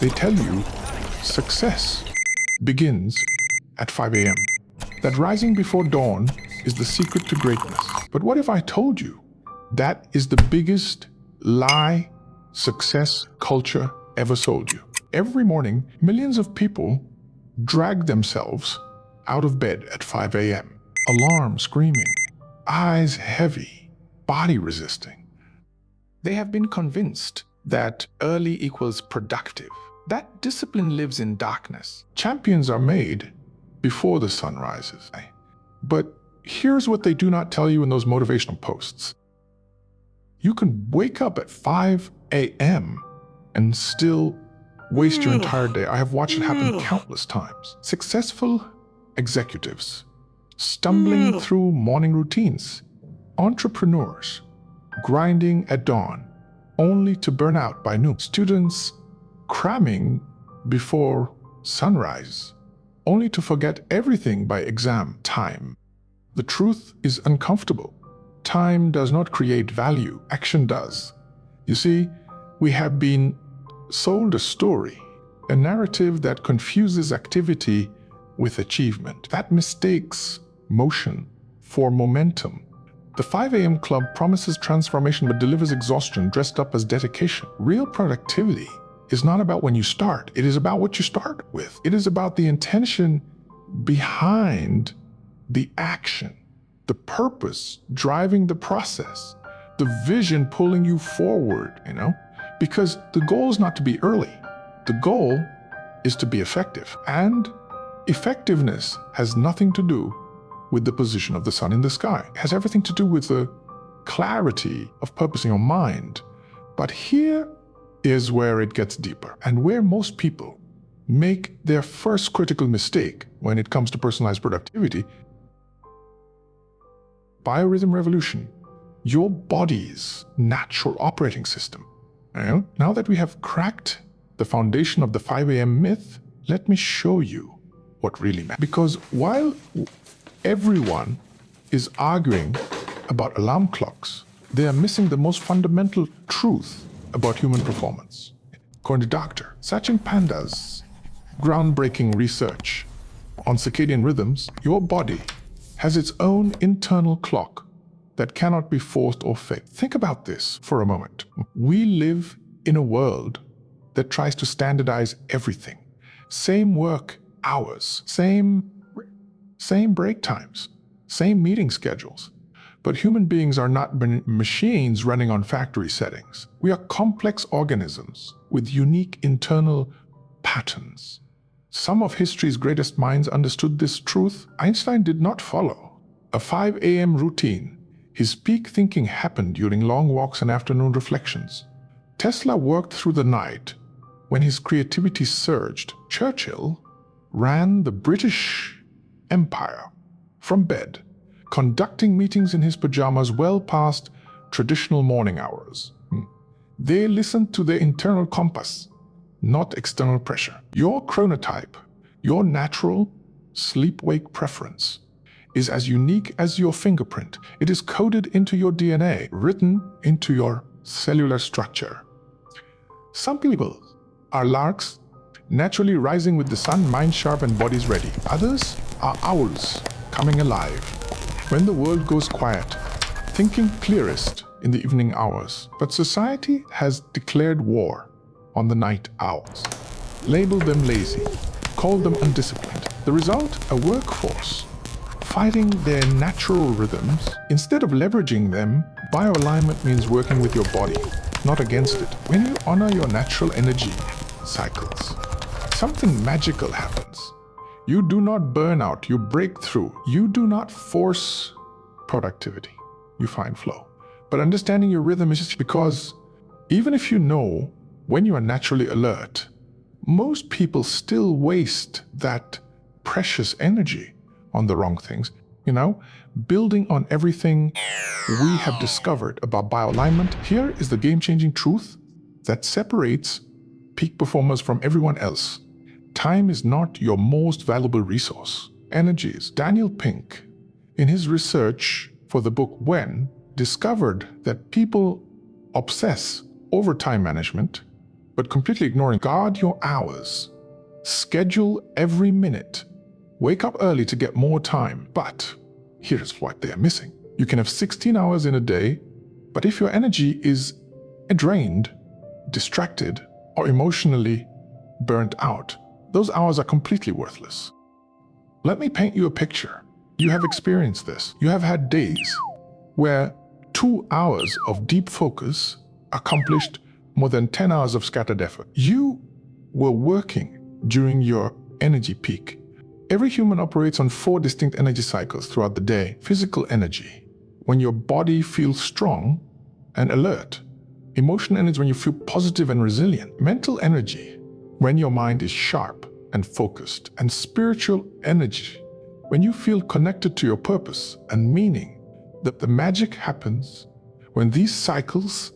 They tell you success begins at 5 a.m. That rising before dawn is the secret to greatness. But what if I told you that is the biggest lie success culture ever sold you? Every morning, millions of people drag themselves out of bed at 5 a.m. Alarm screaming, eyes heavy, body resisting. They have been convinced that early equals productive. That discipline lives in darkness. Champions are made before the sun rises. But here's what they do not tell you in those motivational posts. You can wake up at 5 a.m. and still waste your entire day. I have watched it happen countless times. Successful executives stumbling through morning routines, entrepreneurs grinding at dawn only to burn out by noon, students cramming before sunrise only to forget everything by exam time. The truth is uncomfortable. Time does not create value, action does. You see, we have been sold a story, a narrative that confuses activity with achievement, that mistakes motion for momentum. The 5 a.m. club promises transformation but delivers exhaustion dressed up as dedication. Real productivity is not about when you start, it is about what you start with. It is about the intention behind the action, the purpose driving the process, the vision pulling you forward, because the goal is not to be early. The goal is to be effective. And effectiveness has nothing to do with the position of the sun in the sky. It has everything to do with the clarity of purpose in your mind. But here is where it gets deeper, and where most people make their first critical mistake when it comes to personalized productivity. Biorhythm revolution, your body's natural operating system. Now that we have cracked the foundation of the 5 a.m. myth, let me show you what really matters. Because while everyone is arguing about alarm clocks, they are missing the most fundamental truth about human performance. According to Dr. Sachin Panda's groundbreaking research on circadian rhythms, your body has its own internal clock that cannot be forced or faked. Think about this for a moment. We live in a world that tries to standardize everything. Same work hours, same break times, same meeting schedules. But human beings are not machines running on factory settings. We are complex organisms with unique internal patterns. Some of history's greatest minds understood this truth. Einstein did not follow a 5 a.m. routine. His peak thinking happened during long walks and afternoon reflections. Tesla worked through the night when his creativity surged. Churchill ran the British Empire from bed, conducting meetings in his pajamas well past traditional morning hours. They listened to their internal compass, not external pressure. Your chronotype, your natural sleep-wake preference, is as unique as your fingerprint. It is coded into your DNA, written into your cellular structure. Some people are larks, naturally rising with the sun, mind sharp and bodies ready. Others are owls, coming alive when the world goes quiet, thinking clearest in the evening hours. But society has declared war on the night owls, labeled them lazy, called them undisciplined. The result, a workforce fighting their natural rhythms. Instead of leveraging them, bioalignment means working with your body, not against it. When you honor your natural energy cycles, something magical happens. You do not burn out, you break through. You do not force productivity, you find flow. But understanding your rhythm is just because even if you know when you are naturally alert, most people still waste that precious energy on the wrong things. Building on everything we have discovered about bioalignment, here is the game-changing truth that separates peak performers from everyone else. Time is not your most valuable resource. Energy is. Daniel Pink, in his research for the book When, discovered that people obsess over time management but completely ignoring. Guard your hours. Schedule every minute. Wake up early to get more time. But here's what they are missing. You can have 16 hours in a day, but if your energy is drained, distracted, or emotionally burnt out, those hours are completely worthless. Let me paint you a picture. You have experienced this. You have had days where 2 hours of deep focus accomplished more than 10 hours of scattered effort. You were working during your energy peak. Every human operates on 4 distinct energy cycles throughout the day. Physical energy, when your body feels strong and alert. Emotional energy, when you feel positive and resilient. Mental energy, when your mind is sharp and focused. And spiritual energy, when you feel connected to your purpose and meaning. That the magic happens when these cycles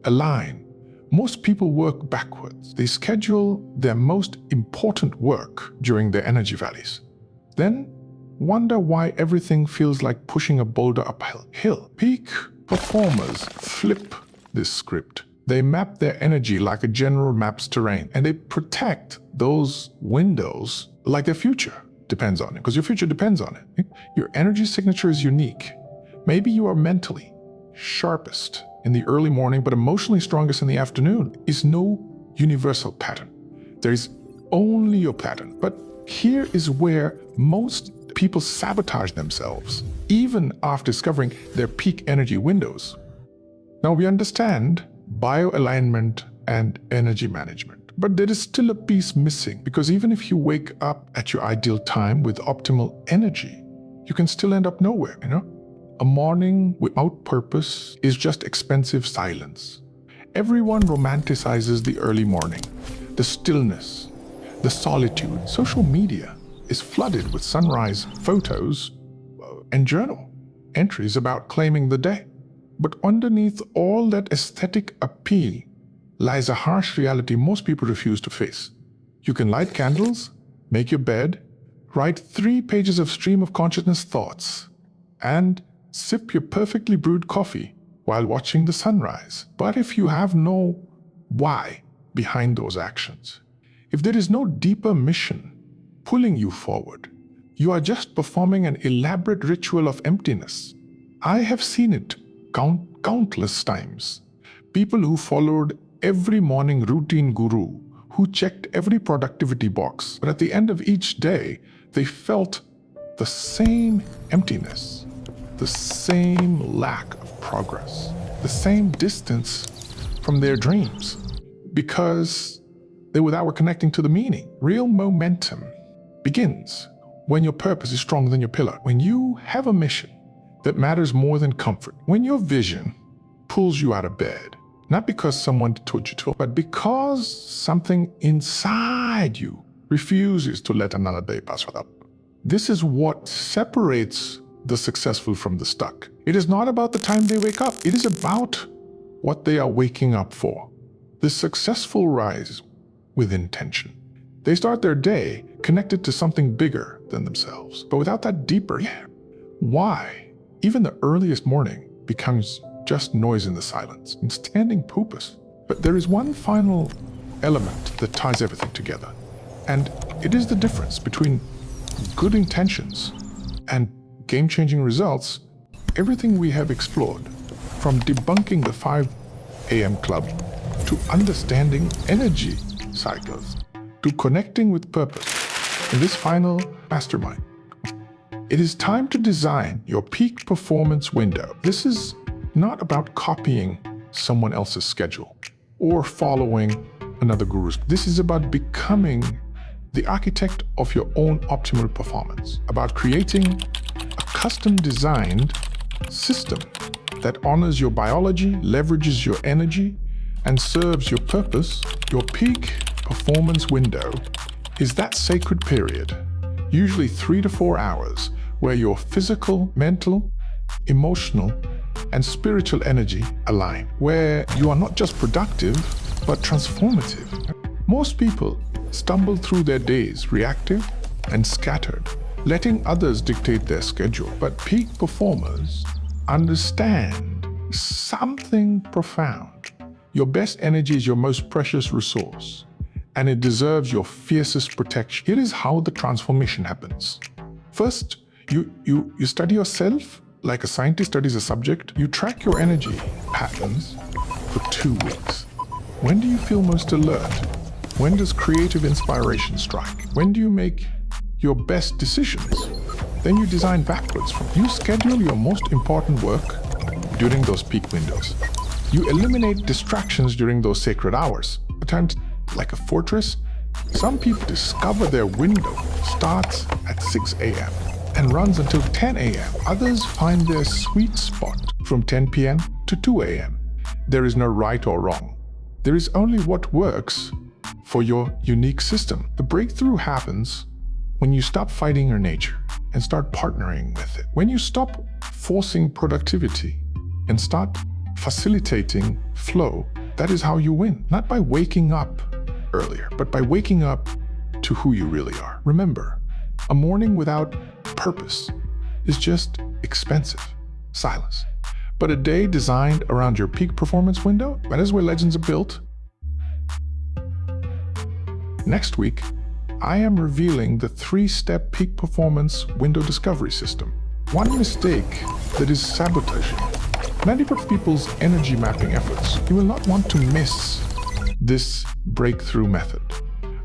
align. Most people work backwards. They schedule their most important work during their energy valleys. Then wonder why everything feels like pushing a boulder uphill. Peak performers flip this script. They map their energy like a general maps terrain, and they protect those windows like their future depends on it, because your future depends on it. Your energy signature is unique. Maybe you are mentally sharpest in the early morning, but emotionally strongest in the afternoon. Is no universal pattern. There is only your pattern. But here is where most people sabotage themselves, even after discovering their peak energy windows. Now we understand bioalignment and energy management, but there is still a piece missing, because even if you wake up at your ideal time with optimal energy, you can still end up nowhere, A morning without purpose is just expensive silence. Everyone romanticizes the early morning, the stillness, the solitude. Social media is flooded with sunrise photos and journal entries about claiming the day. But underneath all that aesthetic appeal lies a harsh reality most people refuse to face. You can light candles, make your bed, write 3 pages of stream of consciousness thoughts, and sip your perfectly brewed coffee while watching the sunrise. But if you have no why behind those actions, if there is no deeper mission pulling you forward, you are just performing an elaborate ritual of emptiness. I have seen it countless times. People who followed every morning routine guru, who checked every productivity box, but at the end of each day, they felt the same emptiness, the same lack of progress, the same distance from their dreams, because they were connecting to the meaning. Real momentum begins when your purpose is stronger than your pillar, when you have a mission that matters more than comfort, when your vision pulls you out of bed, not because someone told you to, but because something inside you refuses to let another day pass without. This is what separates the successful from the stuck. It is not about the time they wake up. It is about what they are waking up for. The successful rise with intention. They start their day connected to something bigger than themselves, but without that deeper why. Even the earliest morning becomes just noise in the silence and standing purpose. But there is one final element that ties everything together, and it is the difference between good intentions and game-changing results. Everything we have explored, from debunking the 5 a.m. club, to understanding energy cycles, to connecting with purpose, in this final mastermind, it is time to design your peak performance window. This is not about copying someone else's schedule or following another guru's. This is about becoming the architect of your own optimal performance, about creating a custom-designed system that honors your biology, leverages your energy, and serves your purpose. Your peak performance window is that sacred period, usually 3 to 4 hours, where your physical, mental, emotional, and spiritual energy align, where you are not just productive, but transformative. Most people stumble through their days reactive and scattered, letting others dictate their schedule. But peak performers understand something profound. Your best energy is your most precious resource, and it deserves your fiercest protection. Here is how the transformation happens. First, you study yourself like a scientist studies a subject. You track your energy patterns for 2 weeks. When do you feel most alert? When does creative inspiration strike? When do you make your best decisions? Then you design backwards. You schedule your most important work during those peak windows. You eliminate distractions during those sacred hours. At times, like a fortress, some people discover their window starts at 6 a.m. and runs until 10 a.m. Others find their sweet spot from 10 p.m. to 2 a.m. There is no right or wrong. There is only what works for your unique system. The breakthrough happens when you stop fighting your nature and start partnering with it. When you stop forcing productivity and start facilitating flow, that is how you win. Not by waking up earlier, but by waking up to who you really are. Remember, a morning without purpose is just expensive silence. But a day designed around your peak performance window, that is where legends are built. Next week, I am revealing the 3-step peak performance window discovery system. One mistake that is sabotaging 90% of people's energy mapping efforts. You will not want to miss this breakthrough method.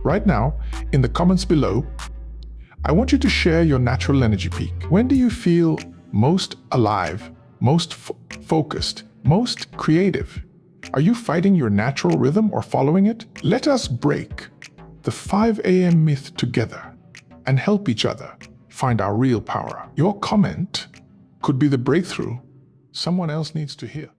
Right now, in the comments below, I want you to share your natural energy peak. When do you feel most alive, most focused, most creative? Are you fighting your natural rhythm or following it? Let us break the 5 a.m. myth together and help each other find our real power. Your comment could be the breakthrough someone else needs to hear.